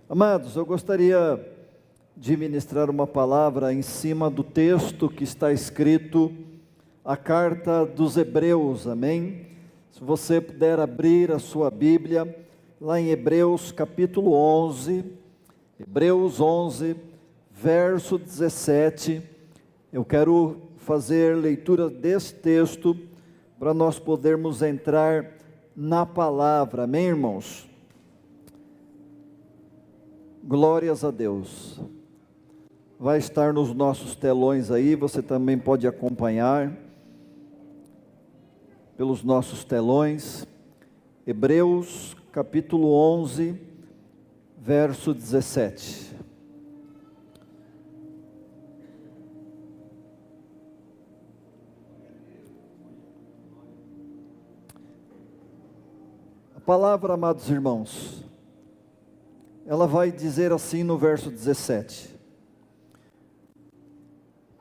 Amados, eu gostaria de ministrar uma palavra em cima do texto que está escrito, a carta dos Hebreus, amém? Se você puder abrir a sua Bíblia, lá em Hebreus capítulo 11, Hebreus 11, verso 17, eu quero fazer leitura desse texto, para nós podermos entrar na palavra, amém, irmãos? Glórias a Deus. Vai estar nos nossos telões aí, você também pode acompanhar pelos nossos telões. Hebreus capítulo 11, verso 17. A palavra, amados irmãos, ela vai dizer assim no verso 17: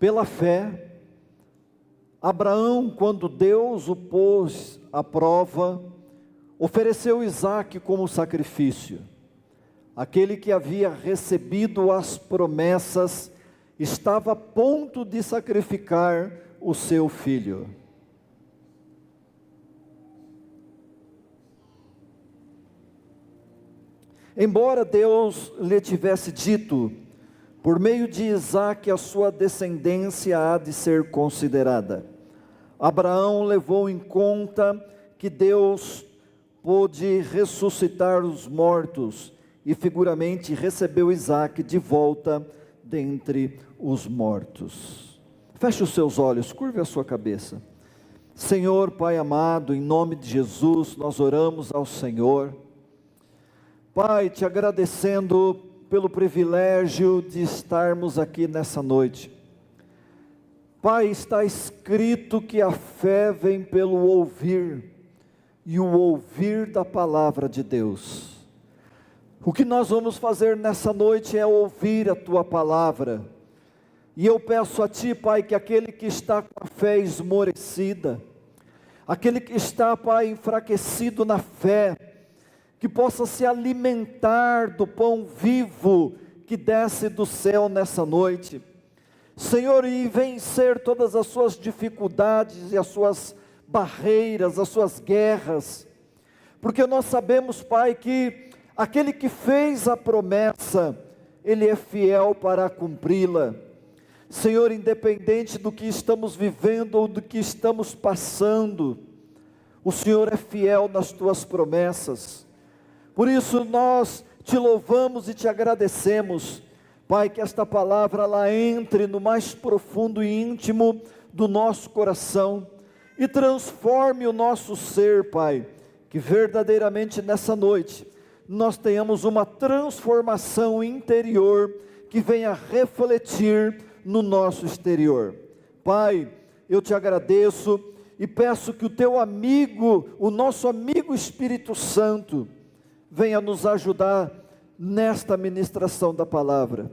pela fé, Abraão, quando Deus o pôs à prova, ofereceu Isaque como sacrifício. Aquele que havia recebido as promessas estava a ponto de sacrificar o seu filho. Embora Deus lhe tivesse dito, por meio de Isaque a sua descendência há de ser considerada, Abraão levou em conta que Deus pôde ressuscitar os mortos e figuramente recebeu Isaque de volta dentre os mortos. Feche os seus olhos, curve a sua cabeça. Senhor, Pai amado, em nome de Jesus, nós oramos ao Senhor. Pai, te agradecendo pelo privilégio de estarmos aqui nessa noite. Pai, está escrito que a fé vem pelo ouvir, e o ouvir da palavra de Deus. O que nós vamos fazer nessa noite é ouvir a Tua palavra, e eu peço a Ti, Pai, que aquele que está com a fé esmorecida, aquele que está, Pai, enfraquecido na fé, que possa se alimentar do pão vivo que desce do céu nessa noite, Senhor, e vencer todas as suas dificuldades e as suas barreiras, as suas guerras, porque nós sabemos, Pai, que aquele que fez a promessa, Ele é fiel para cumpri-la. Senhor, independente do que estamos vivendo ou do que estamos passando, o Senhor é fiel nas Tuas promessas. Por isso nós te louvamos e te agradecemos, Pai, que esta palavra ela entre no mais profundo e íntimo do nosso coração e transforme o nosso ser, Pai, que verdadeiramente nessa noite nós tenhamos uma transformação interior que venha refletir no nosso exterior. Pai, eu te agradeço e peço que o teu amigo, o nosso amigo Espírito Santo, venha nos ajudar nesta ministração da palavra.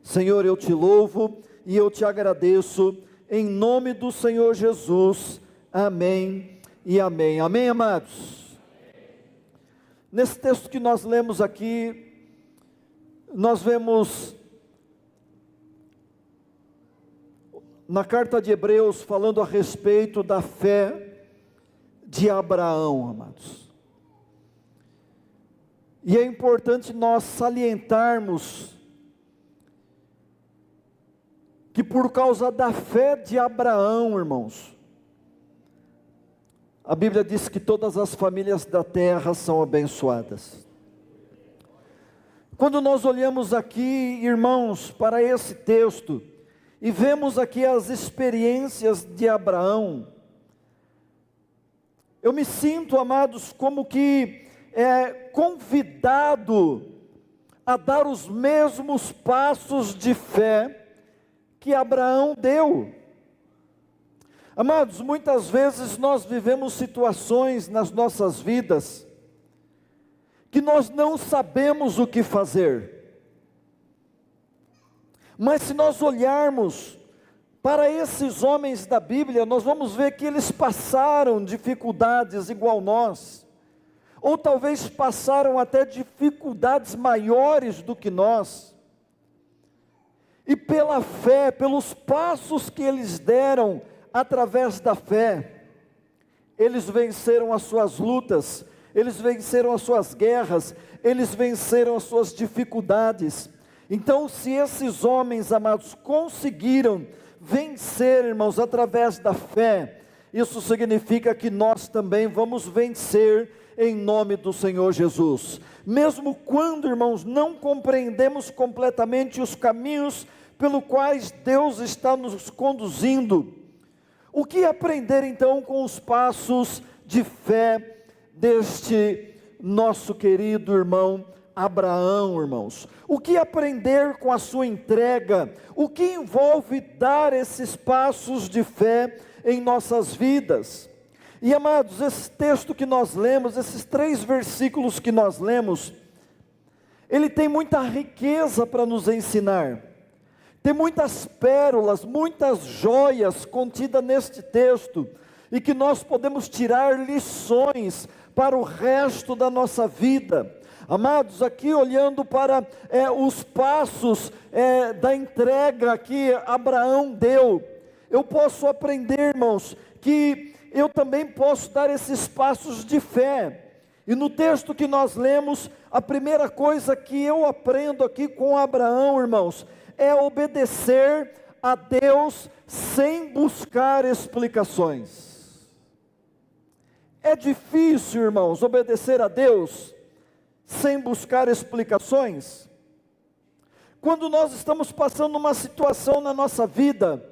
Senhor, eu te louvo e eu te agradeço, em nome do Senhor Jesus, amém e amém. Amém, amados? Nesse texto que nós lemos aqui, nós vemos na carta de Hebreus falando a respeito da fé de Abraão, amados. E é importante nós salientarmos que por causa da fé de Abraão, irmãos, a Bíblia diz que todas as famílias da terra são abençoadas. Quando nós olhamos aqui, irmãos, para esse texto, e vemos aqui as experiências de Abraão, eu me sinto, amados, como que convidado a dar os mesmos passos de fé que Abraão deu. Amados, muitas vezes nós vivemos situações nas nossas vidas que nós não sabemos o que fazer, mas se nós olharmos para esses homens da Bíblia, nós vamos ver que eles passaram dificuldades igual nós. ou talvez passaram até dificuldades maiores do que nós, e pela fé, pelos passos que eles deram através da fé, eles venceram as suas lutas, eles venceram as suas guerras, eles venceram as suas dificuldades. Então, se esses homens, amados, conseguiram vencer, irmãos, através da fé, isso significa que nós também vamos vencer em nome do Senhor Jesus. Mesmo quando, irmãos, não compreendemos completamente os caminhos pelos quais Deus está nos conduzindo, o que aprender então com os passos de fé deste nosso querido irmão Abraão, irmãos? O que aprender com a sua entrega? O que envolve dar esses passos de fé em nossas vidas? E amados, esse texto que nós lemos, esses 3 versículos que nós lemos, ele tem muita riqueza para nos ensinar. Tem muitas pérolas, muitas joias contidas neste texto, e que nós podemos tirar lições para o resto da nossa vida. Amados, aqui olhando para os passos da entrega que Abraão deu, eu posso aprender, irmãos, que eu também posso dar esses passos de fé. E no texto que nós lemos, a primeira coisa que eu aprendo aqui com Abraão, irmãos, é obedecer a Deus sem buscar explicações. É difícil, irmãos, obedecer a Deus sem buscar explicações? Quando nós estamos passando uma situação na nossa vida,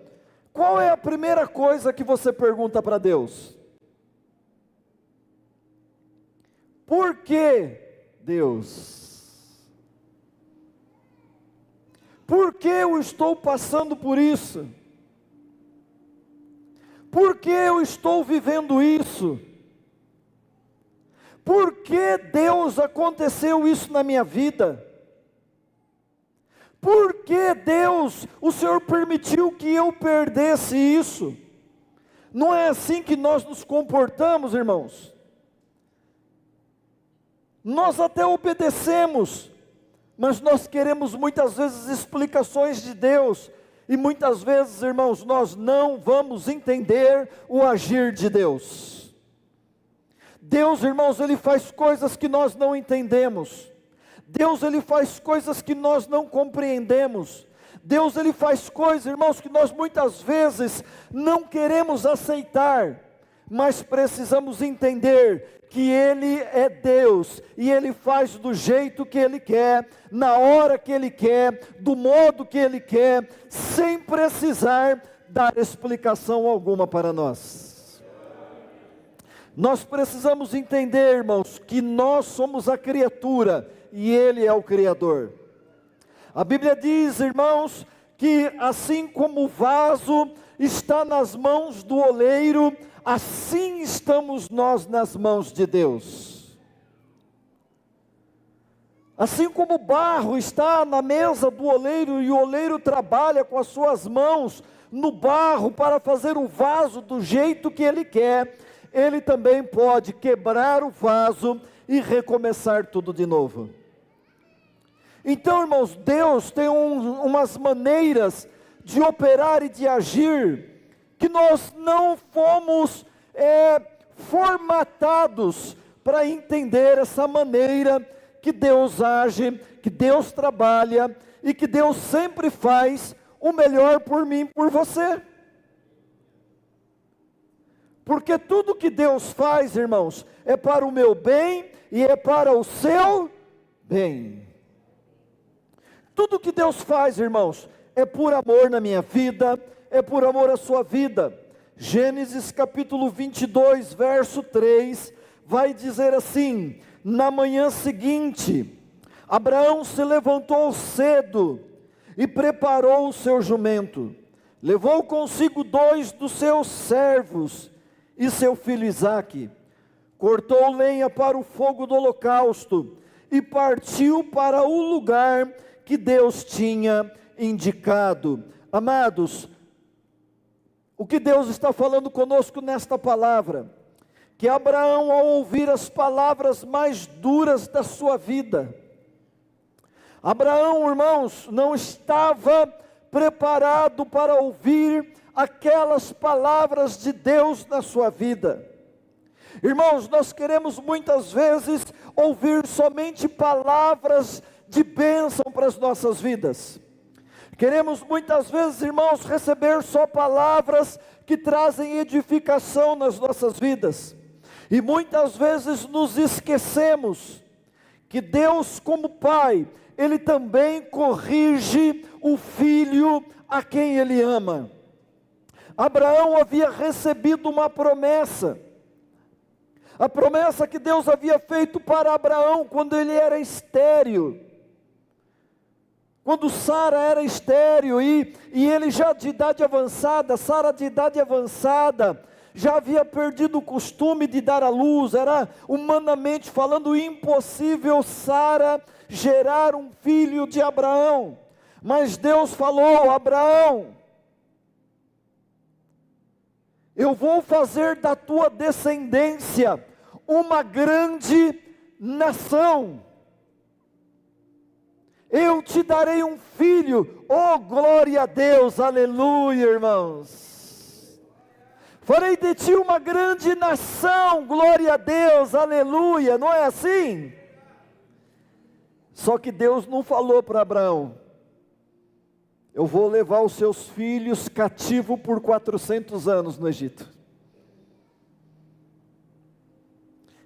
qual é a primeira coisa que você pergunta para Deus? Por que, Deus? Por que eu estou passando por isso? Por que eu estou vivendo isso? Por que Deus aconteceu isso na minha vida? Por que Deus, o Senhor permitiu que eu perdesse isso? Não é assim que nós nos comportamos, irmãos. Nós até obedecemos, mas nós queremos muitas vezes explicações de Deus, e muitas vezes, irmãos, nós não vamos entender o agir de Deus. Deus, irmãos, Ele faz coisas que nós não entendemos. Deus, Ele faz coisas que nós não compreendemos. Deus, Ele faz coisas, irmãos, que nós muitas vezes não queremos aceitar, mas precisamos entender que Ele é Deus, e Ele faz do jeito que Ele quer, na hora que Ele quer, do modo que Ele quer, sem precisar dar explicação alguma para nós. Nós precisamos entender, irmãos, que nós somos a criatura, e Ele é o Criador. A Bíblia diz, irmãos, que assim como o vaso está nas mãos do oleiro, assim estamos nós nas mãos de Deus. Assim como o barro está na mesa do oleiro, e o oleiro trabalha com as suas mãos no barro para fazer o vaso do jeito que ele quer, ele também pode quebrar o vaso e recomeçar tudo de novo. Então, irmãos, Deus tem umas maneiras de operar e de agir, que nós não fomos formatados para entender essa maneira que Deus age, que Deus trabalha, e que Deus sempre faz o melhor por mim e por você. Porque tudo que Deus faz, irmãos, é para o meu bem e é para o seu bem. Tudo que Deus faz, irmãos, é por amor na minha vida, é por amor à sua vida. Gênesis capítulo 22, verso 3, vai dizer assim: na manhã seguinte, Abraão se levantou cedo e preparou o seu jumento, levou consigo 2 dos seus servos e seu filho Isaque, cortou lenha para o fogo do holocausto e partiu para o lugar que Deus tinha indicado. Amados, o que Deus está falando conosco nesta palavra? que Abraão, ao ouvir as palavras mais duras da sua vida, Abraão, irmãos, não estava preparado para ouvir aquelas palavras de Deus na sua vida. Irmãos, nós queremos muitas vezes ouvir somente palavras de bênção para as nossas vidas. Queremos muitas vezes, irmãos, receber só palavras que trazem edificação nas nossas vidas. E muitas vezes nos esquecemos que Deus, como Pai, Ele também corrige o filho a quem Ele ama. Abraão havia recebido uma promessa. A promessa que Deus havia feito para Abraão quando ele era estéril. Quando Sara era estéril e ele já de idade avançada, Sara de idade avançada, já havia perdido o costume de dar à luz. Era humanamente falando impossível Sara gerar um filho de Abraão. Mas Deus falou: Abraão, eu vou fazer da tua descendência uma grande nação. Eu te darei um filho. Oh, glória a Deus, aleluia, irmãos. Farei de ti uma grande nação, glória a Deus, aleluia. Não é assim? Só que Deus não falou para Abraão: eu vou levar os seus filhos cativo por 400 anos no Egito.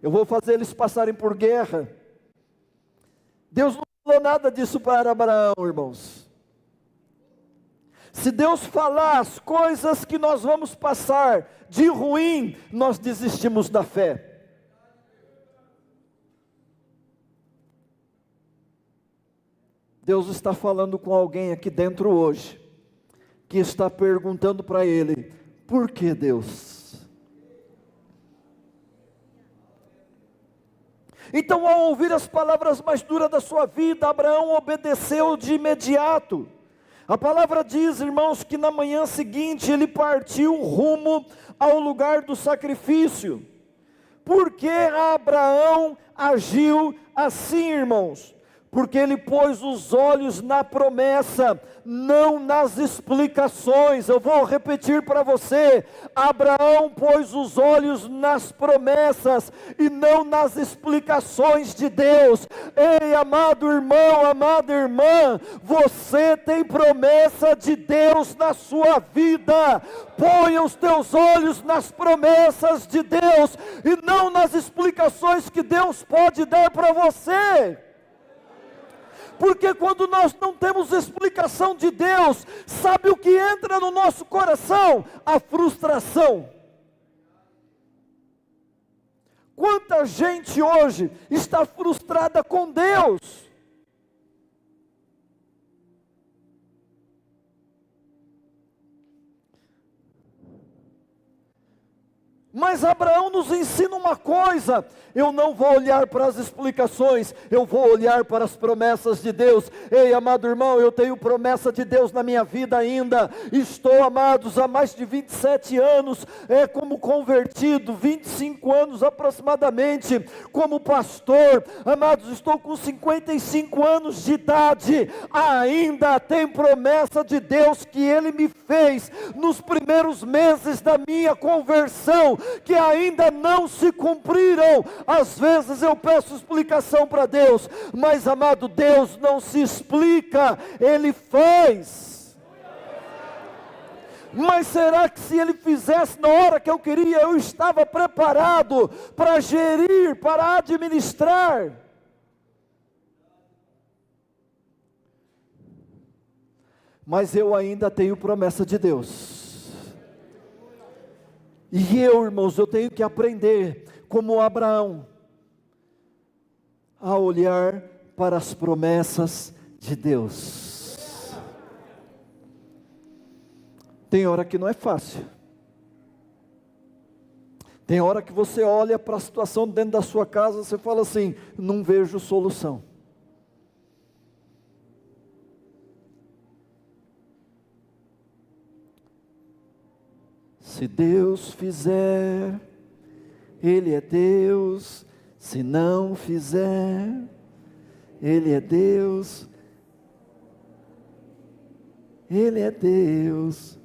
Eu vou fazer eles passarem por guerra. Deus não falou nada disso para Abraão, irmãos. Se Deus falar as coisas que nós vamos passar de ruim, nós desistimos da fé. Deus está falando com alguém aqui dentro hoje, que está perguntando para Ele: por que, Deus? Então, ao ouvir as palavras mais duras da sua vida, Abraão obedeceu de imediato. A palavra diz, irmãos, que na manhã seguinte ele partiu rumo ao lugar do sacrifício. Por que Abraão agiu assim, irmãos? Porque ele pôs os olhos na promessa, não nas explicações. Eu vou repetir para você: Abraão pôs os olhos nas promessas e não nas explicações de Deus. Ei, amado irmão, amada irmã, você tem promessa de Deus na sua vida. Ponha os teus olhos nas promessas de Deus e não nas explicações que Deus pode dar para você. Porque quando nós não temos explicação de Deus, sabe o que entra no nosso coração? A frustração. Quanta gente hoje está frustrada com Deus? Mas Abraão nos ensina uma coisa: eu não vou olhar para as explicações, eu vou olhar para as promessas de Deus. Ei, amado irmão, eu tenho promessa de Deus na minha vida ainda. Estou, amados, há mais de 27 anos como convertido, 25 anos aproximadamente como pastor. Amados, estou com 55 anos de idade. Ainda tem promessa de Deus que Ele me fez nos primeiros meses da minha conversão, que ainda não se cumpriram. Às vezes eu peço explicação para Deus, mas, amado, Deus não se explica, Ele faz. Mas será que se Ele fizesse na hora que eu queria, eu estava preparado para gerir, para administrar? Mas eu ainda tenho promessa de Deus. E eu, irmãos, eu tenho que aprender, como Abraão, a olhar para as promessas de Deus. Tem hora que não é fácil. Tem hora que você olha para a situação dentro da sua casa, você fala assim: não vejo solução. Se Deus fizer, Ele é Deus, se não fizer, Ele é Deus, Ele é Deus.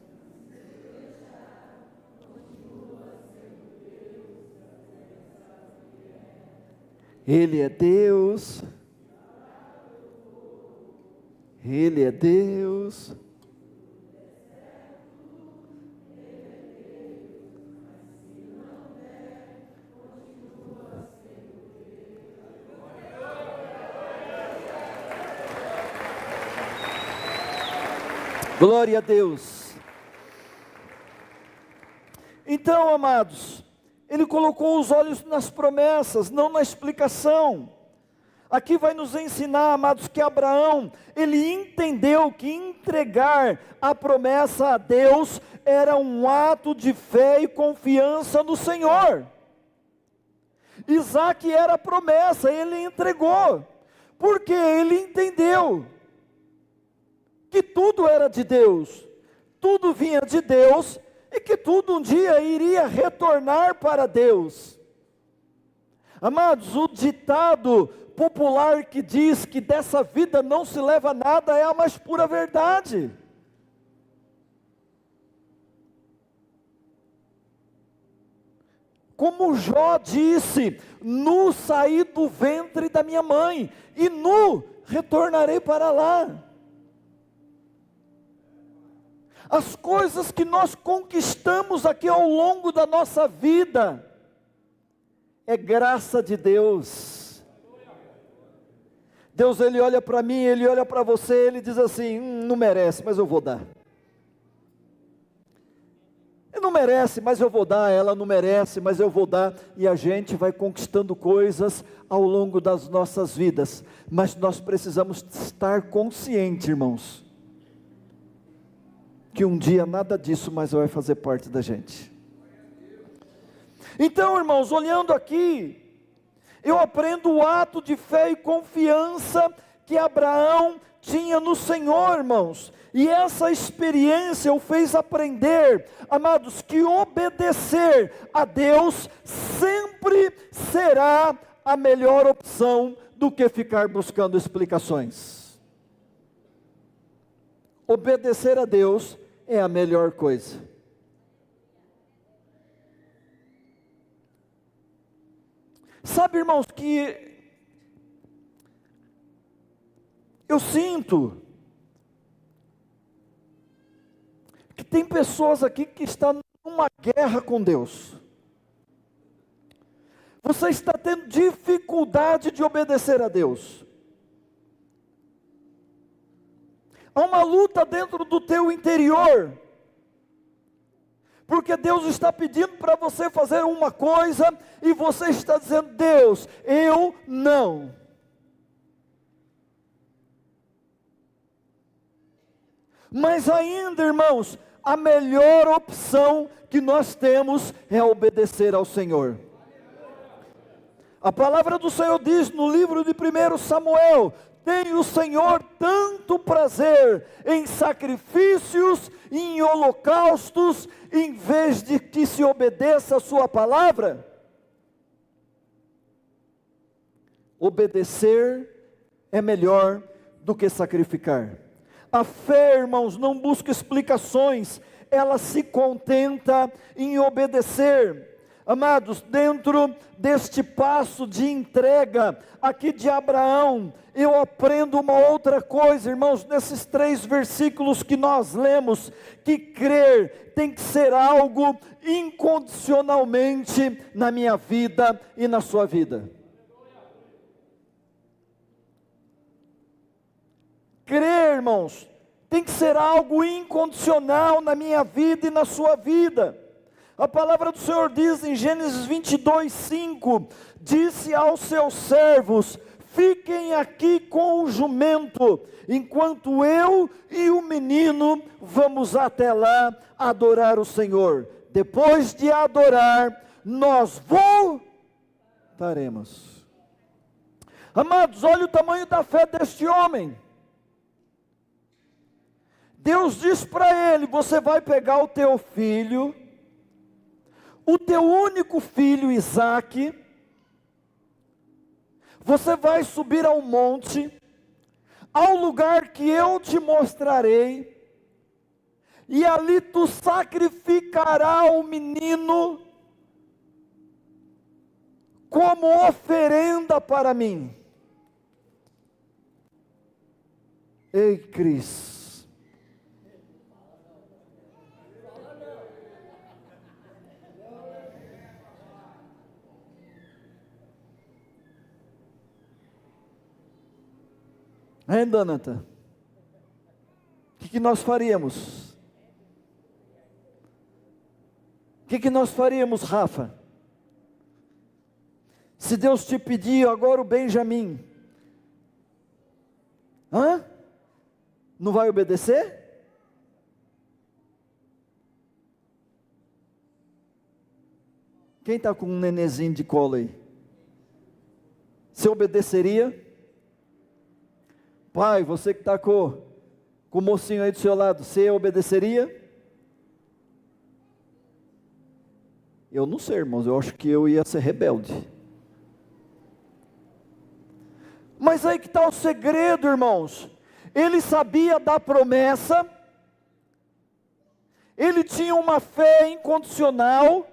Ele é Deus, Ele é Deus. Glória a Deus. Então, amados, ele colocou os olhos nas promessas, não na explicação. Aqui vai nos ensinar, amados, que Abraão, ele entendeu que entregar a promessa a Deus era um ato de fé e confiança no Senhor. Isaac era a promessa, ele entregou, porque ele entendeu que tudo era de Deus, tudo vinha de Deus, e que tudo um dia iria retornar para Deus. Amados, o ditado popular que diz que dessa vida não se leva nada é a mais pura verdade. Como Jó disse: nu saí do ventre da minha mãe, e nu retornarei para lá. As coisas que nós conquistamos aqui ao longo da nossa vida, é graça de Deus. Deus, Ele olha para mim, Ele olha para você, Ele diz assim: não merece, mas eu vou dar. Ele não merece, mas eu vou dar. Ela não merece, mas eu vou dar. E a gente vai conquistando coisas ao longo das nossas vidas, mas nós precisamos estar conscientes, irmãos, que um dia nada disso mais vai fazer parte da gente. Então, irmãos, olhando aqui, eu aprendo o ato de fé e confiança que Abraão tinha no Senhor, irmãos. E essa experiência o fez aprender, amados, que obedecer a Deus sempre será a melhor opção do que ficar buscando explicações. Obedecer a Deus é a melhor coisa. Sabe, irmãos, que eu sinto que tem pessoas aqui que estão numa guerra com Deus. Você está tendo dificuldade de obedecer a Deus. Há uma luta dentro do teu interior, porque Deus está pedindo para você fazer uma coisa, e você está dizendo: Deus, eu não. Mas ainda, irmãos, a melhor opção que nós temos é obedecer ao Senhor. A palavra do Senhor diz no livro de 1 Samuel: tem o Senhor tanto prazer em sacrifícios, em holocaustos, em vez de que se obedeça a sua palavra. Obedecer é melhor do que sacrificar. A fé, irmãos, não busca explicações, ela se contenta em obedecer. Amados, dentro deste passo de entrega aqui de Abraão, eu aprendo uma outra coisa, irmãos, nesses 3 versículos que nós lemos, que crer tem que ser algo incondicionalmente na minha vida e na sua vida. Crer, irmãos, tem que ser algo incondicional na minha vida e na sua vida. A palavra do Senhor diz em Gênesis 22:5, disse aos seus servos: fiquem aqui com o jumento, enquanto eu e o menino vamos até lá adorar o Senhor. Depois de adorar, nós voltaremos. Amados, olha o tamanho da fé deste homem. Deus diz para ele: você vai pegar o teu filho, o teu único filho Isaque, você vai subir ao monte, ao lugar que eu te mostrarei, e ali tu sacrificarás o menino como oferenda para mim. Ei, Cris. Hein, Donata? O que nós faríamos? O que nós faríamos, Rafa? Se Deus te pedir agora o Benjamim, não vai obedecer? Quem está com um nenenzinho de colo aí? Você obedeceria? Pai, você que está com o mocinho aí do seu lado, você obedeceria? Eu não sei, irmãos, eu acho que eu ia ser rebelde. Mas aí que está o segredo, irmãos. Ele sabia da promessa, ele tinha uma fé incondicional,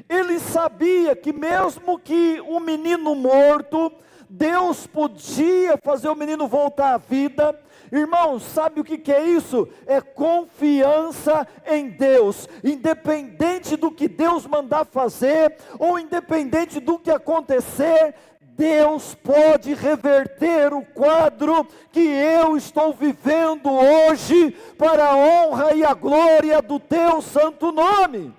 ele sabia que mesmo que o menino morto, Deus podia fazer o menino voltar à vida. Irmãos, sabe o que é isso? É confiança em Deus. Independente do que Deus mandar fazer, ou independente do que acontecer, Deus pode reverter o quadro que eu estou vivendo hoje, para a honra e a glória do teu santo nome.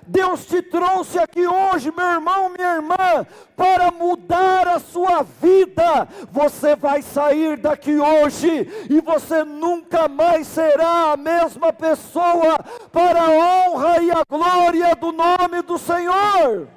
Deus te trouxe aqui hoje, meu irmão, minha irmã, para mudar a sua vida. Você vai sair daqui hoje e você nunca mais será a mesma pessoa, para a honra e a glória do nome do Senhor.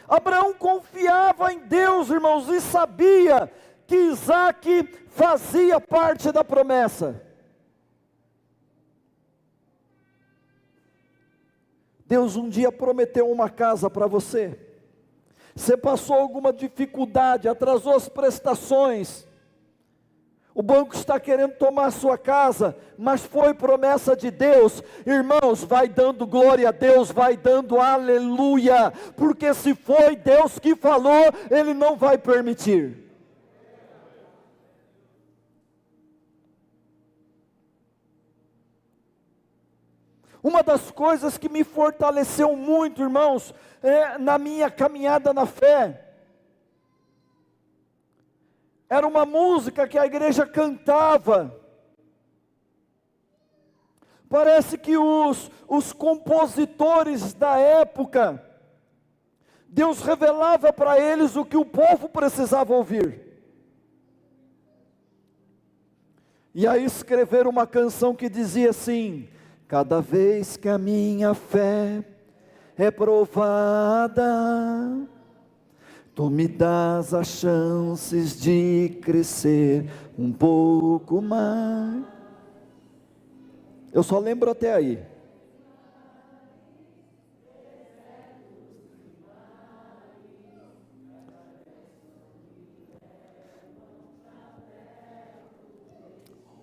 Abraão confiava em Deus, irmãos, e sabia que Isaque fazia parte da promessa. Deus um dia prometeu uma casa para você. Você passou alguma dificuldade, atrasou as prestações, o banco está querendo tomar a sua casa, mas foi promessa de Deus. Irmãos, vai dando glória a Deus, vai dando aleluia, porque se foi Deus que falou, Ele não vai permitir. Uma das coisas que me fortaleceu muito, irmãos, na minha caminhada na fé, era uma música que a igreja cantava. Parece que os compositores da época, Deus revelava para eles o que o povo precisava ouvir. E aí escreveram uma canção que dizia assim: cada vez que a minha fé é provada, Tu me dás as chances de crescer um pouco mais. Eu só lembro até aí.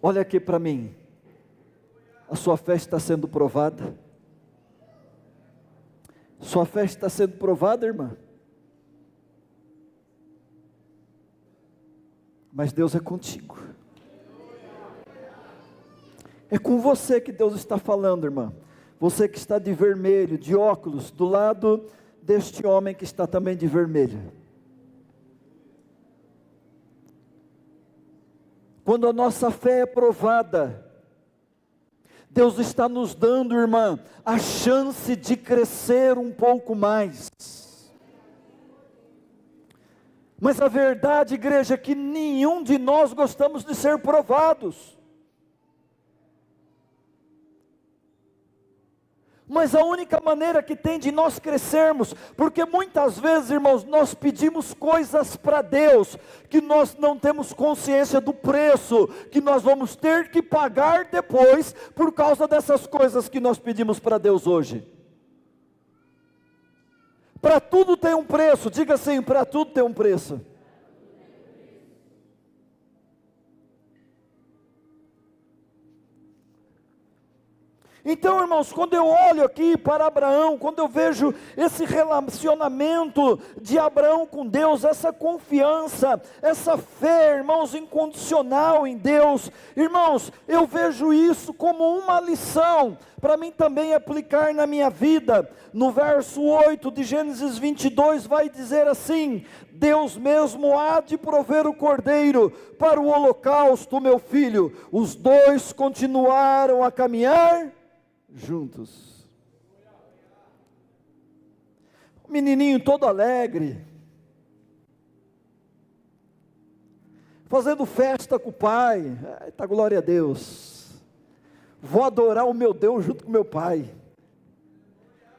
Olha aqui para mim. A sua fé está sendo provada. Sua fé está sendo provada, irmã. Mas Deus é contigo. É com você que Deus está falando, irmã. Você que está de vermelho, de óculos, do lado deste homem que está também de vermelho. Quando a nossa fé é provada, Deus está nos dando, irmã, a chance de crescer um pouco mais. Mas a verdade, igreja, é que nenhum de nós gostamos de ser provados. Mas a única maneira que tem de nós crescermos, porque muitas vezes, irmãos, nós pedimos coisas para Deus, que nós não temos consciência do preço, que nós vamos ter que pagar depois, por causa dessas coisas que nós pedimos para Deus hoje. Para tudo tem um preço, diga assim, para tudo tem um preço. Então, irmãos, quando eu olho aqui para Abraão, quando eu vejo esse relacionamento de Abraão com Deus, essa confiança, essa fé, irmãos, incondicional em Deus, irmãos, eu vejo isso como uma lição para mim também aplicar na minha vida. No verso 8 de Gênesis 22 vai dizer assim: Deus mesmo há de prover o cordeiro para o holocausto, meu filho. Os dois continuaram a caminhar juntos. O menininho todo alegre, fazendo festa com o pai. Eita, glória a Deus, vou adorar o meu Deus junto com meu pai.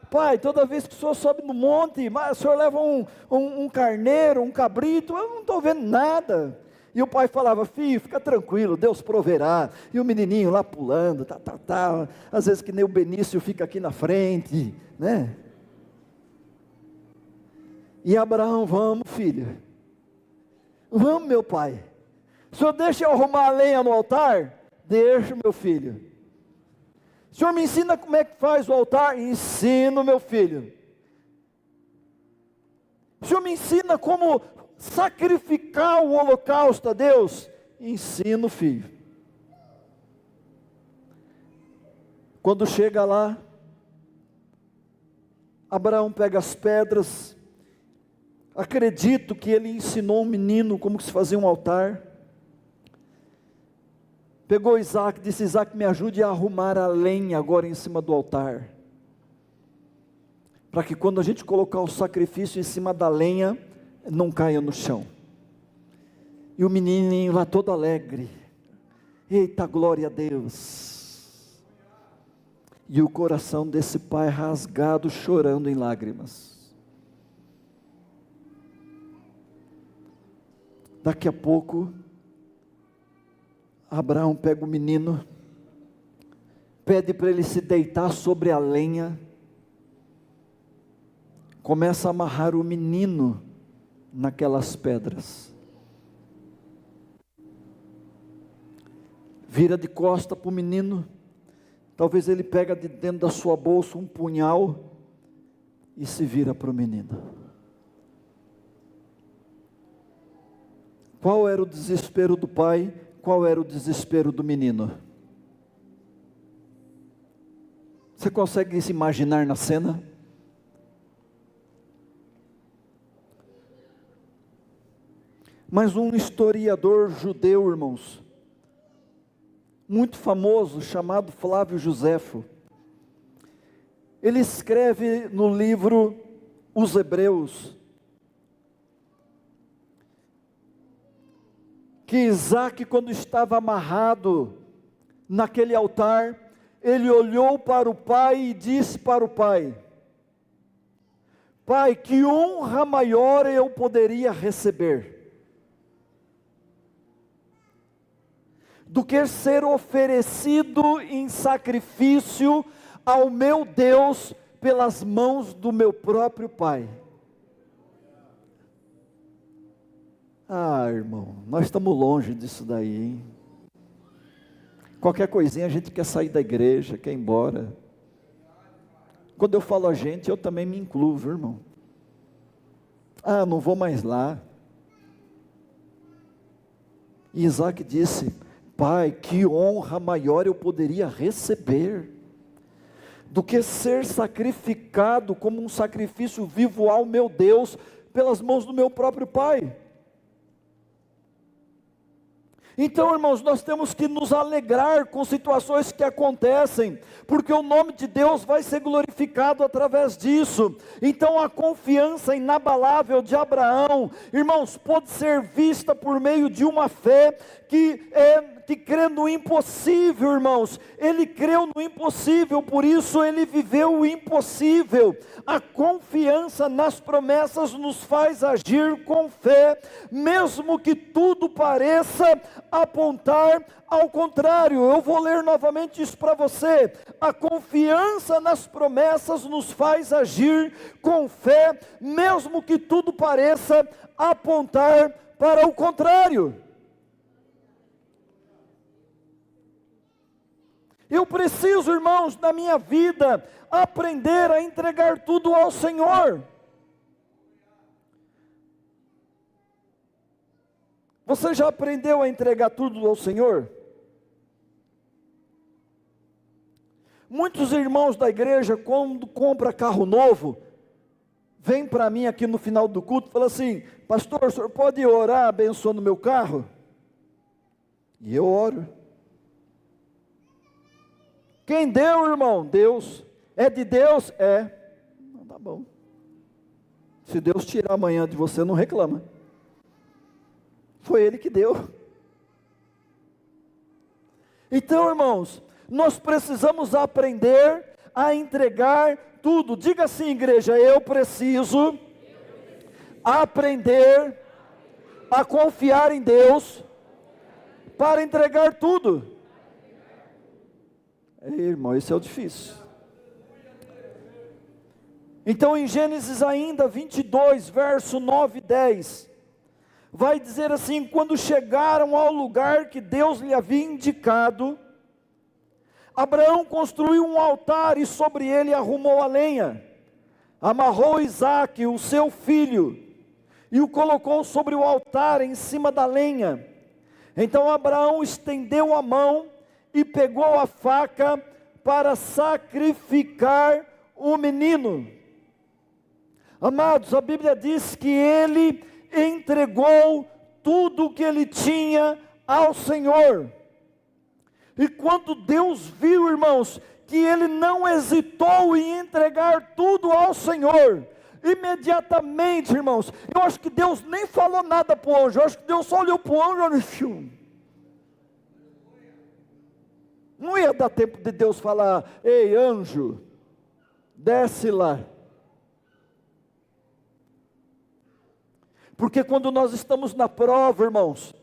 Pai, toda vez que o senhor sobe no monte, mas o senhor leva um carneiro, um cabrito, eu não estou vendo nada. E o pai falava: filho, fica tranquilo, Deus proverá. E o menininho lá pulando, às vezes que nem o Benício fica aqui na frente, né? E Abraão: vamos, filho, vamos, meu pai. O senhor deixa eu arrumar a lenha no altar? Deixa, meu filho. O senhor me ensina como é que faz o altar? Ensino, meu filho. O senhor me ensina como sacrificar o holocausto a Deus? Ensino, filho. Quando chega lá, Abraão pega as pedras. Acredito que ele ensinou um menino como se fazia um altar. Pegou Isaac, disse: Isaac, me ajude a arrumar a lenha agora em cima do altar, para que quando a gente colocar o sacrifício em cima da lenha, não caia no chão. E o menininho lá todo alegre, eita, glória a Deus. E o coração desse pai rasgado, chorando em lágrimas. Daqui a pouco, Abraão pega o menino, pede para ele se deitar sobre a lenha, começa a amarrar o menino naquelas pedras, vira de costa para o menino. Talvez ele pega de dentro da sua bolsa um punhal e se vira para o menino. Qual era o desespero do pai? Qual era o desespero do menino? Você consegue se imaginar na cena? Mas um historiador judeu, irmãos, muito famoso, chamado Flávio Joséfo, ele escreve no livro Os Hebreus, que Isaac, quando estava amarrado naquele altar, ele olhou para o pai e disse para o pai: Pai, que honra maior eu poderia receber do que ser oferecido em sacrifício ao meu Deus pelas mãos do meu próprio pai. Ah, irmão, nós estamos longe disso daí, hein? Qualquer coisinha a gente quer sair da igreja, quer ir embora. Quando eu falo a gente, eu também me incluo, viu, irmão? Ah, não vou mais lá. E Isaac disse: Pai, que honra maior eu poderia receber do que ser sacrificado como um sacrifício vivo ao meu Deus pelas mãos do meu próprio pai. Então, irmãos, nós temos que nos alegrar com situações que acontecem, porque o nome de Deus vai ser glorificado através disso. Então, a confiança inabalável de Abraão, irmãos, pode ser vista por meio de uma fé que crê no impossível, irmãos. Ele creu no impossível, por isso ele viveu o impossível. A confiança nas promessas nos faz agir com fé, mesmo que tudo pareça apontar ao contrário. Eu vou ler novamente isso para você. A confiança nas promessas nos faz agir com fé, mesmo que tudo pareça apontar para o contrário. Eu preciso, irmãos, na minha vida, aprender a entregar tudo ao Senhor. Você já aprendeu a entregar tudo ao Senhor? Muitos irmãos da igreja, quando compra carro novo, vem para mim aqui no final do culto e fala assim: pastor, o senhor pode orar abençoando o meu carro? E eu oro. Quem deu, irmão? Deus. É de Deus? É. Não, tá bom. Se Deus tirar amanhã de você, não reclama. Foi Ele que deu. Então, irmãos, nós precisamos aprender a entregar tudo. Diga assim, igreja: eu preciso aprender a confiar em Deus para entregar tudo. Irmão, isso é o difícil. Então em Gênesis ainda 22, verso 9 e 10, vai dizer assim: quando chegaram ao lugar que Deus lhe havia indicado, Abraão construiu um altar e sobre ele arrumou a lenha, amarrou Isaque, o seu filho, e o colocou sobre o altar em cima da lenha. Então Abraão estendeu a mão e pegou a faca para sacrificar o menino. Amados, a Bíblia diz que ele entregou tudo o que ele tinha ao Senhor. E quando Deus viu, irmãos, que ele não hesitou em entregar tudo ao Senhor, imediatamente, irmãos, eu acho que Deus nem falou nada para o anjo, eu acho que Deus só olhou para o anjo e disse: não ia dar tempo de Deus falar: ei, anjo, desce lá. Porque quando nós estamos na prova, irmãos,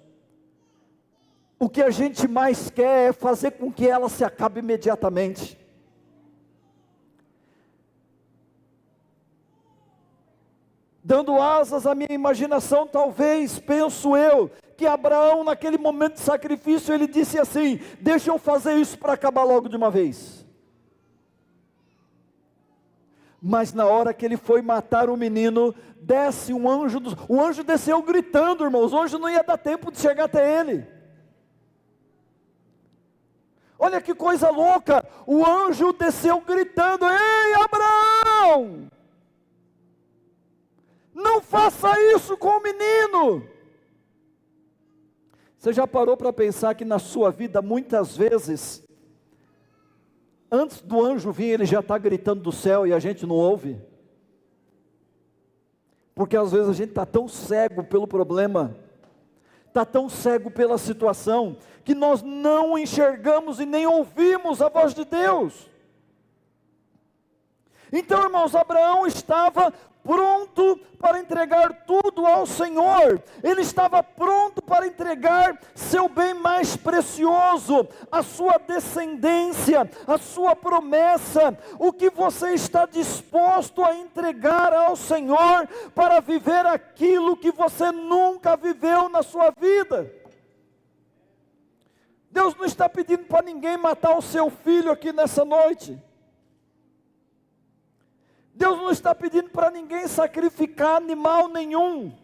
o que a gente mais quer é fazer com que ela se acabe imediatamente. Dando asas à minha imaginação, talvez, penso eu, que Abraão naquele momento de sacrifício, ele disse assim: deixa eu fazer isso para acabar logo de uma vez. Mas na hora que ele foi matar o menino, desce um anjo, o anjo desceu gritando, irmãos, o anjo não ia dar tempo de chegar até ele. Olha que coisa louca, o anjo desceu gritando: ei, Abraão, não faça isso com o menino. Você já parou para pensar que na sua vida, muitas vezes, antes do anjo vir, ele já está gritando do céu e a gente não ouve? Porque às vezes a gente está tão cego pelo problema, está tão cego pela situação, que nós não enxergamos e nem ouvimos a voz de Deus. Então, irmãos, Abraão estava pronto para entregar tudo ao Senhor. Ele estava pronto para entregar seu bem mais precioso, a sua descendência, a sua promessa. O que você está disposto a entregar ao Senhor para viver aquilo que você nunca viveu na sua vida? Deus não está pedindo para ninguém matar o seu filho aqui nessa noite. Deus não está pedindo para ninguém sacrificar animal nenhum.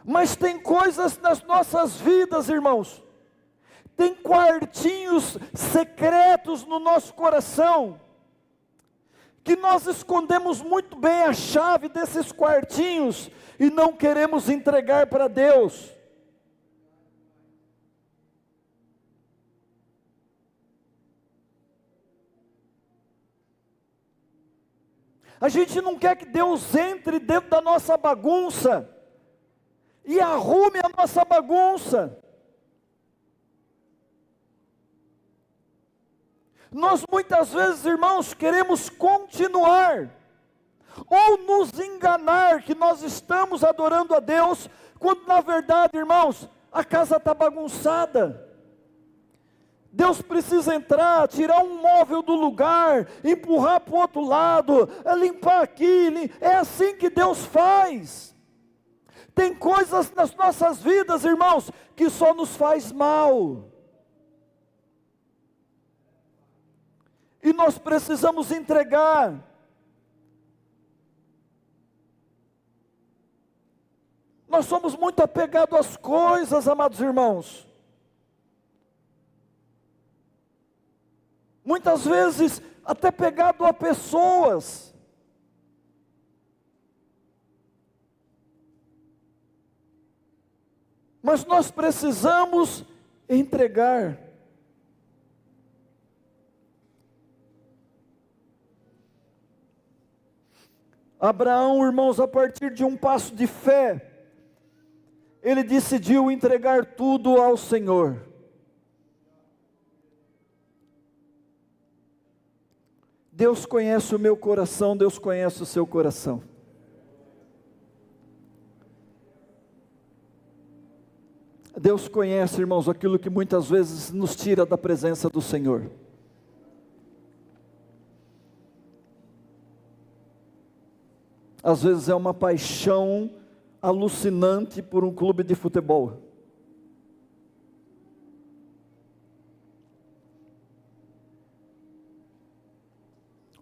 Mas tem coisas nas nossas vidas, irmãos, tem quartinhos secretos no nosso coração, que nós escondemos muito bem a chave desses quartinhos e não queremos entregar para Deus. A gente não quer que Deus entre dentro da nossa bagunça, e arrume a nossa bagunça. Nós muitas vezes, irmãos, queremos continuar, ou nos enganar que nós estamos adorando a Deus, quando na verdade, irmãos, a casa está bagunçada. Deus precisa entrar, tirar um móvel do lugar, empurrar para o outro lado, limpar aqui, é assim que Deus faz. Tem coisas nas nossas vidas, irmãos, que só nos faz mal. E nós precisamos entregar. Nós somos muito apegados às coisas, amados irmãos. Muitas vezes até pegado a pessoas. Mas nós precisamos entregar. Abraão, irmãos, a partir de um passo de fé, ele decidiu entregar tudo ao Senhor. Deus conhece o meu coração, Deus conhece o seu coração. Deus conhece, irmãos, aquilo que muitas vezes nos tira da presença do Senhor. Às vezes é uma paixão alucinante por um clube de futebol.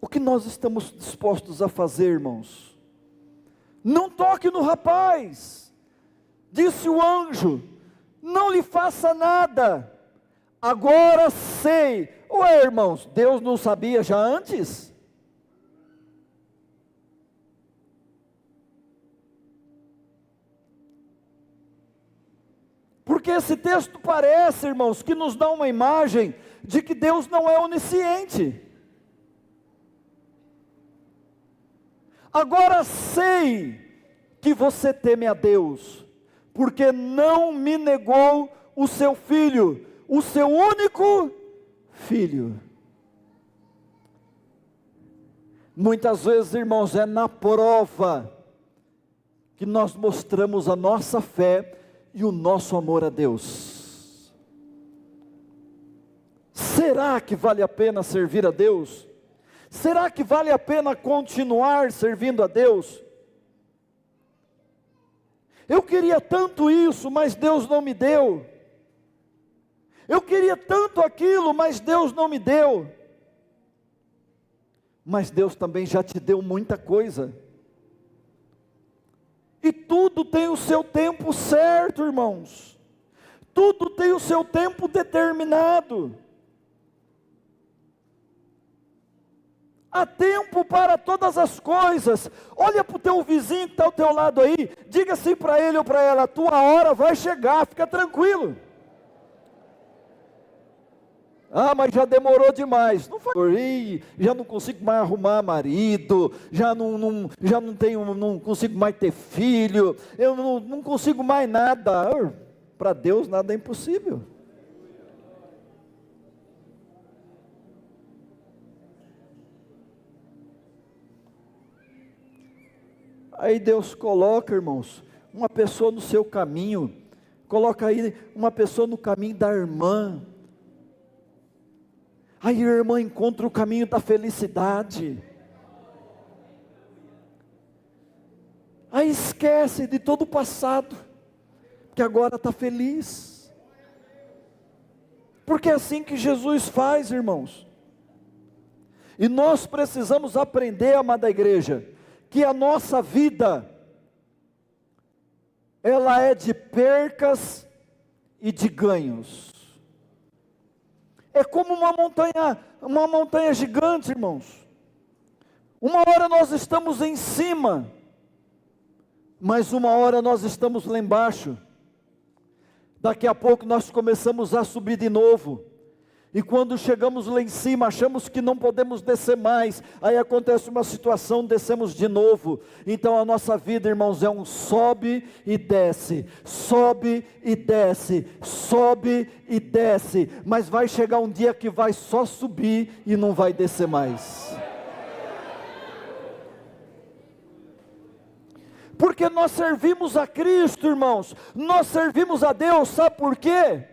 O que nós estamos dispostos a fazer, irmãos? Não toque no rapaz, disse o anjo, não lhe faça nada, agora sei. Ué, irmãos, Deus não sabia já antes? Porque esse texto parece, irmãos, que nos dá uma imagem de que Deus não é onisciente. Agora sei que você teme a Deus, porque não me negou o seu filho, o seu único filho. Muitas vezes, irmãos, é na prova que nós mostramos a nossa fé e o nosso amor a Deus. Será que vale a pena servir a Deus? Será que vale a pena continuar servindo a Deus? Eu queria tanto isso, mas Deus não me deu. Eu queria tanto aquilo, mas Deus não me deu. Mas Deus também já te deu muita coisa. E tudo tem o seu tempo certo, irmãos. Tudo tem o seu tempo determinado. Há tempo para todas as coisas. Olha para o teu vizinho que está ao teu lado aí. Diga assim para ele ou para ela: a tua hora vai chegar, fica tranquilo. Ah, mas já demorou demais. Não foi, já não consigo mais arrumar marido, já não consigo mais ter filho, eu não consigo mais nada. Para Deus nada é impossível. Aí Deus coloca, irmãos, uma pessoa no seu caminho, coloca aí uma pessoa no caminho da irmã. Aí a irmã encontra o caminho da felicidade. Aí esquece de todo o passado, que agora está feliz. Porque é assim que Jesus faz, irmãos. E nós precisamos aprender, amada igreja, que a nossa vida, ela é de percas e de ganhos. É como uma montanha gigante, irmãos. Uma hora nós estamos em cima, mas uma hora nós estamos lá embaixo. Daqui a pouco nós começamos a subir de novo. E quando chegamos lá em cima, achamos que não podemos descer mais. Aí acontece uma situação, descemos de novo. Então a nossa vida, irmãos, é um sobe e desce, sobe e desce, sobe e desce. Mas vai chegar um dia que vai só subir e não vai descer mais. Porque nós servimos a Cristo, irmãos. Nós servimos a Deus, sabe por quê?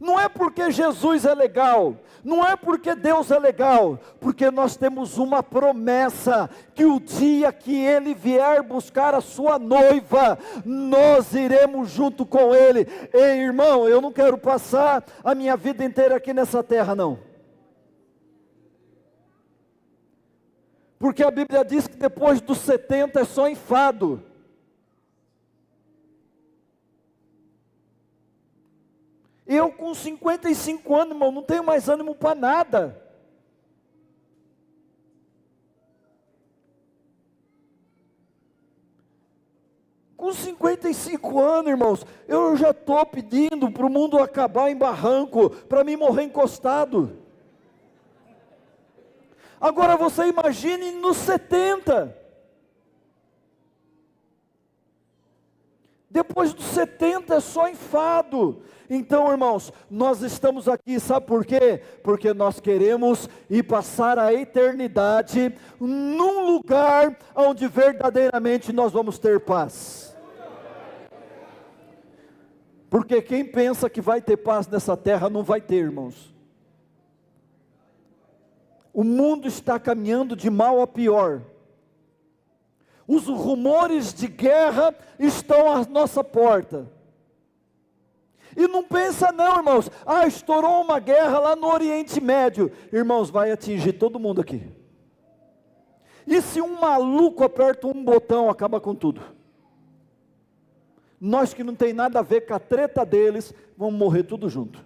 Não é porque Jesus é legal, não é porque Deus é legal, porque nós temos uma promessa, que o dia que Ele vier buscar a sua noiva, nós iremos junto com Ele. Ei, irmão, eu não quero passar a minha vida inteira aqui nessa terra, não. Porque a Bíblia diz que depois dos 70 é só enfado. Eu com 55 anos, irmão, não tenho mais ânimo para nada. Com 55 anos, irmãos, eu já estou pedindo para o mundo acabar em barranco, para mim morrer encostado. Agora você imagine nos 70. Depois dos 70 é só enfado. Então, irmãos, nós estamos aqui, sabe por quê? Porque nós queremos ir passar a eternidade num lugar onde verdadeiramente nós vamos ter paz. Porque quem pensa que vai ter paz nessa terra não vai ter, irmãos. O mundo está caminhando de mal a pior. Os rumores de guerra estão à nossa porta. E não pensa não, irmãos, estourou uma guerra lá no Oriente Médio. Irmãos, vai atingir todo mundo aqui. E se um maluco aperta um botão, acaba com tudo. Nós que não tem nada a ver com a treta deles, vamos morrer tudo junto.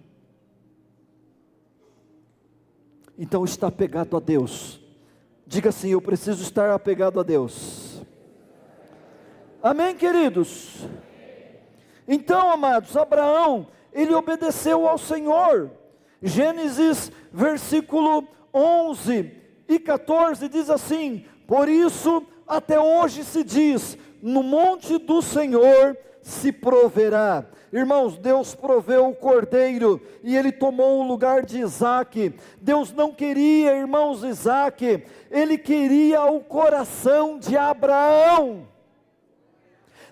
Então está apegado a Deus. Diga assim, eu preciso estar apegado a Deus. Amém, queridos? Então, amados, Abraão, ele obedeceu ao Senhor. Gênesis, versículo 11 e 14, diz assim: por isso, até hoje se diz, no monte do Senhor se proverá. Irmãos, Deus proveu o cordeiro, e ele tomou o lugar de Isaque. Deus não queria, irmãos, Isaque, ele queria o coração de Abraão.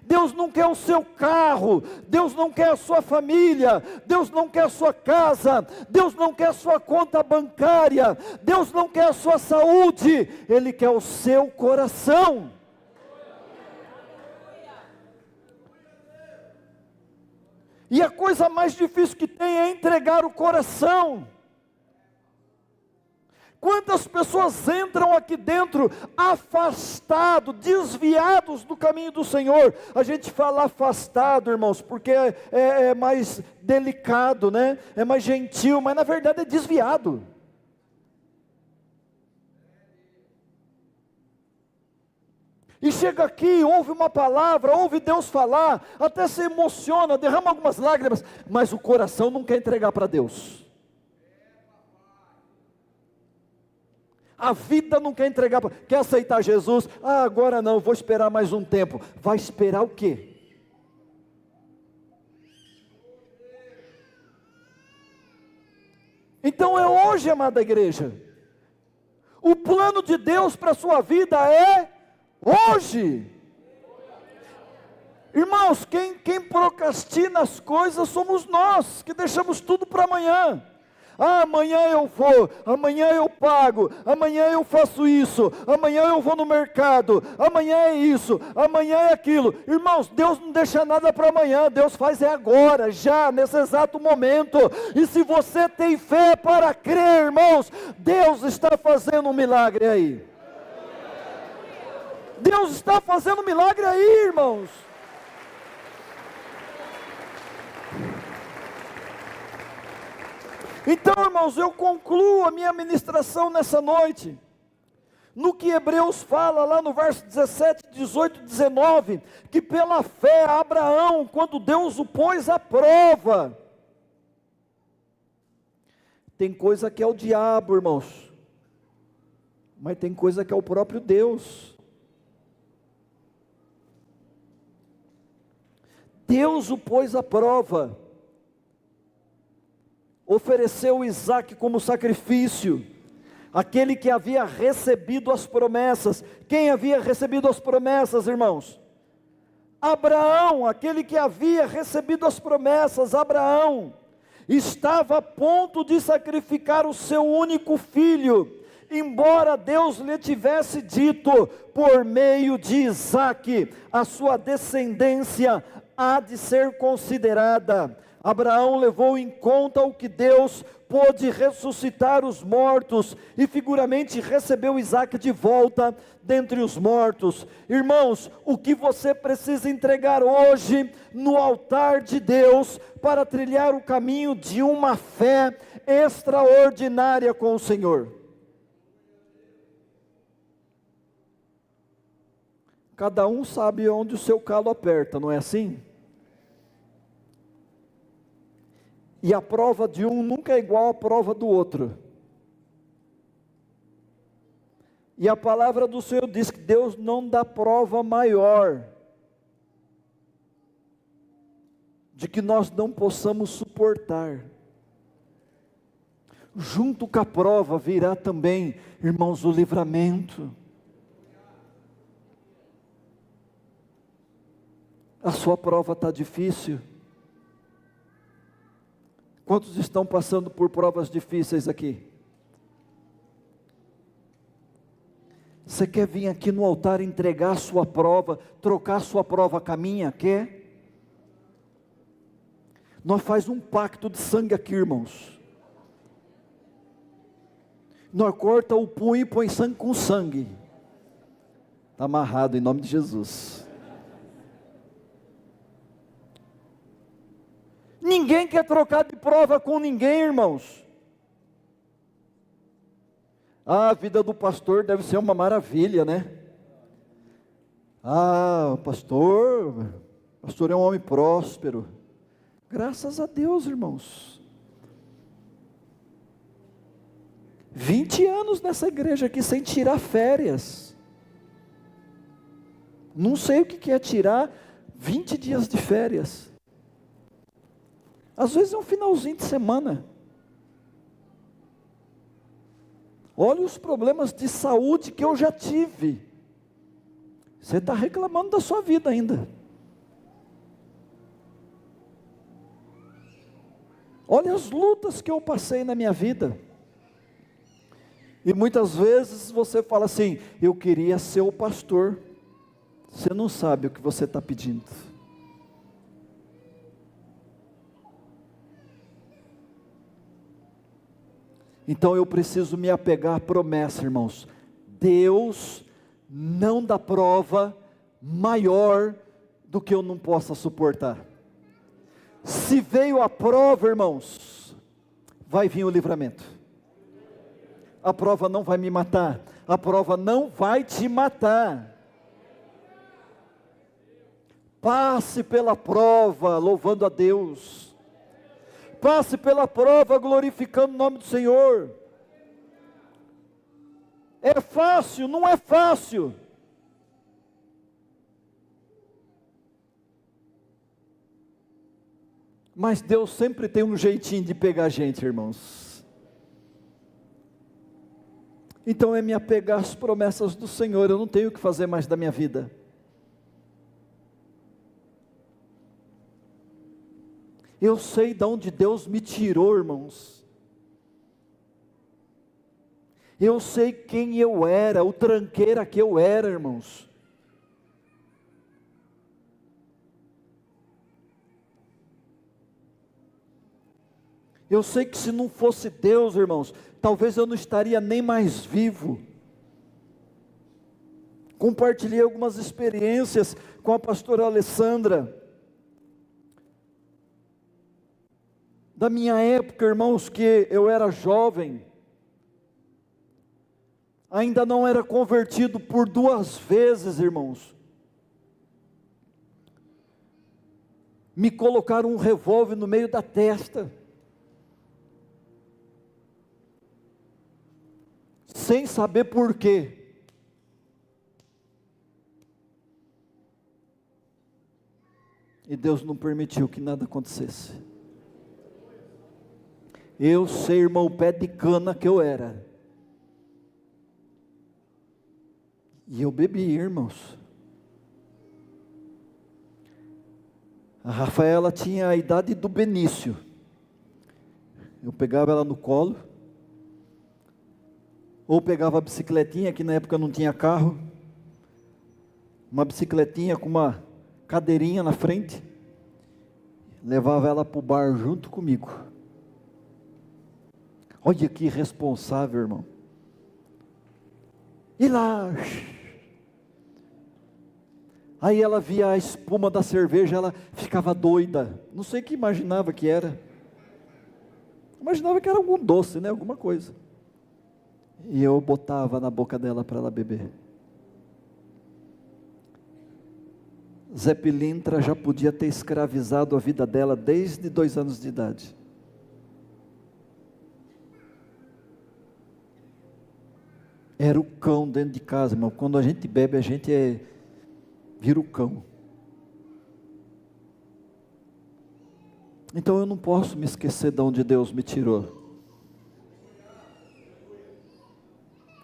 Deus não quer o seu carro, Deus não quer a sua família, Deus não quer a sua casa, Deus não quer a sua conta bancária, Deus não quer a sua saúde, Ele quer o seu coração. E a coisa mais difícil que tem é entregar o coração. Quantas pessoas entram aqui dentro afastados, desviados do caminho do Senhor? A gente fala afastado, irmãos, porque é mais delicado, né? É mais gentil, mas na verdade é desviado. E chega aqui, ouve uma palavra, ouve Deus falar, até se emociona, derrama algumas lágrimas, mas o coração não quer entregar para Deus. A vida não quer entregar, quer aceitar Jesus? Agora não, vou esperar mais um tempo. Vai esperar o quê? Então é hoje, amada igreja. O plano de Deus para a sua vida é hoje. Irmãos, quem procrastina as coisas somos nós, que deixamos tudo para amanhã. Amanhã eu vou, amanhã eu pago, amanhã eu faço isso, amanhã eu vou no mercado, amanhã é isso, amanhã é aquilo. Irmãos, Deus não deixa nada para amanhã, Deus faz agora, já, nesse exato momento. E se você tem fé para crer, irmãos, Deus está fazendo um milagre aí. Deus está fazendo um milagre aí, irmãos. Então, irmãos, eu concluo a minha ministração nessa noite, no que Hebreus fala lá no verso 17, 18, 19, que pela fé Abraão, quando Deus o pôs à prova, Tem coisa que é o diabo, irmãos, mas tem coisa que é o próprio Deus. Deus o pôs à prova, ofereceu Isaque como sacrifício, aquele que havia recebido as promessas. Quem havia recebido as promessas, irmãos? Abraão, aquele que havia recebido as promessas. Abraão estava a ponto de sacrificar o seu único filho, embora Deus lhe tivesse dito, por meio de Isaque, a sua descendência há de ser considerada. Abraão levou em conta o que Deus pôde ressuscitar os mortos, e figuramente recebeu Isaque de volta dentre os mortos. Irmãos, o que você precisa entregar hoje no altar de Deus, para trilhar o caminho de uma fé extraordinária com o Senhor? Cada um sabe onde o seu calo aperta, não é assim? E a prova de um nunca é igual à prova do outro. E a palavra do Senhor diz que Deus não dá prova maior de que nós não possamos suportar. Junto com a prova virá também, irmãos, o livramento. A sua prova está difícil. Quantos estão passando por provas difíceis aqui? Você quer vir aqui no altar entregar a sua prova, trocar a sua prova com a minha? Quer? Nós faz um pacto de sangue aqui, irmãos. Nós corta o punho e põe sangue com sangue. Está amarrado em nome de Jesus. Ninguém quer trocar de prova com ninguém, irmãos. A vida do pastor deve ser uma maravilha, né? O pastor é um homem próspero. Graças a Deus, irmãos. 20 anos nessa igreja aqui sem tirar férias. Não sei o que é tirar 20 dias de férias. Às vezes é um finalzinho de semana. Olha os problemas de saúde que eu já tive. Você está reclamando da sua vida ainda. Olha as lutas que eu passei na minha vida. E muitas vezes você fala assim: eu queria ser o pastor. Você não sabe o que você está pedindo. Então eu preciso me apegar à promessa, irmãos. Deus não dá prova maior do que eu não possa suportar. Se veio a prova, irmãos, vai vir o livramento. A prova não vai me matar. A prova não vai te matar. Passe pela prova louvando a Deus. Passe pela prova glorificando o nome do Senhor. É fácil? Não é fácil. Mas Deus sempre tem um jeitinho de pegar a gente, irmãos. Então é me apegar às promessas do Senhor. Eu não tenho o que fazer mais da minha vida. Eu sei de onde Deus me tirou, irmãos. Eu sei quem eu era, o tranqueira que eu era, irmãos. Eu sei que se não fosse Deus, irmãos, talvez eu não estaria nem mais vivo. Compartilhei algumas experiências com a pastora Alessandra. Da minha época, irmãos, que eu era jovem, ainda não era convertido por 2 vezes, irmãos. Me colocaram um revólver no meio da testa. sem saber por quê. E Deus não permitiu que nada acontecesse. Eu sei, irmão, o pé de cana que eu era. E eu bebi, irmãos. A Rafaela tinha a idade do Benício. Eu pegava ela no colo, ou pegava a bicicletinha, que na época não tinha carro, uma bicicletinha com uma cadeirinha na frente, levava ela para o bar junto comigo. Olha que irresponsável, irmão. E lá, aí ela via a espuma da cerveja, ela ficava doida, não sei o que imaginava que era. Imaginava que era algum doce, né? Alguma coisa. E eu botava na boca dela para ela beber. Zé Pilintra já podia ter escravizado a vida dela desde 2 anos de idade. Era o cão dentro de casa, irmão. Quando a gente bebe, a gente vira o cão. Então eu não posso me esquecer de onde Deus me tirou.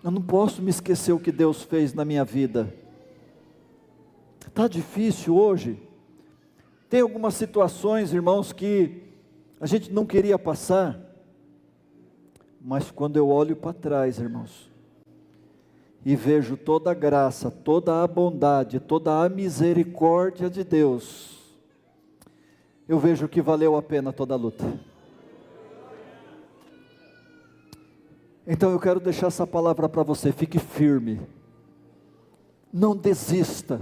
Eu não posso me esquecer o que Deus fez na minha vida. Está difícil hoje. Tem algumas situações, irmãos, que a gente não queria passar. Mas quando eu olho para trás, irmãos, e vejo toda a graça, toda a bondade, toda a misericórdia de Deus, eu vejo que valeu a pena toda a luta. Então eu quero deixar essa palavra para você, fique firme, não desista.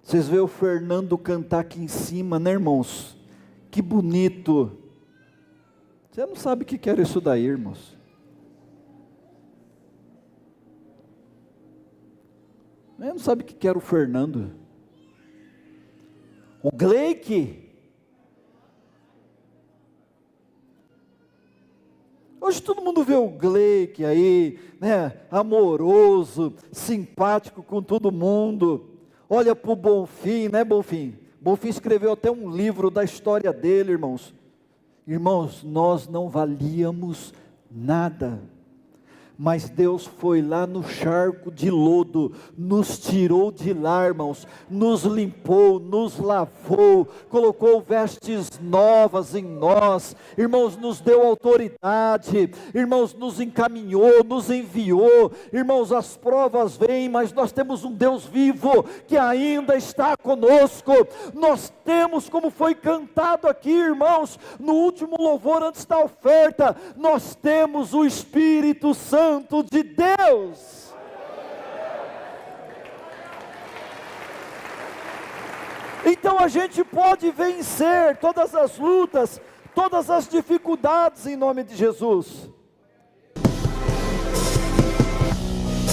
Vocês veem o Fernando cantar aqui em cima, né, irmãos? Que bonito. Você não sabe o que era isso daí, irmãos. Você não sabe o que era o Fernando. O Gleique. Hoje todo mundo vê o Gleique aí, né, amoroso, simpático com todo mundo. Olha para o Bonfim, né, Bonfim? Bonfim escreveu até um livro da história dele, irmãos. Irmãos, nós não valíamos nada, mas Deus foi lá no charco de lodo, nos tirou de lá, irmãos, nos limpou, nos lavou, colocou vestes novas em nós, irmãos, nos deu autoridade, irmãos, nos encaminhou, nos enviou, irmãos, as provas vêm, mas nós temos um Deus vivo, que ainda está conosco. Nós temos, como foi cantado aqui, irmãos, no último louvor antes da oferta, nós temos o Espírito Santo de Deus. Então a gente pode vencer todas as lutas, todas as dificuldades em nome de Jesus.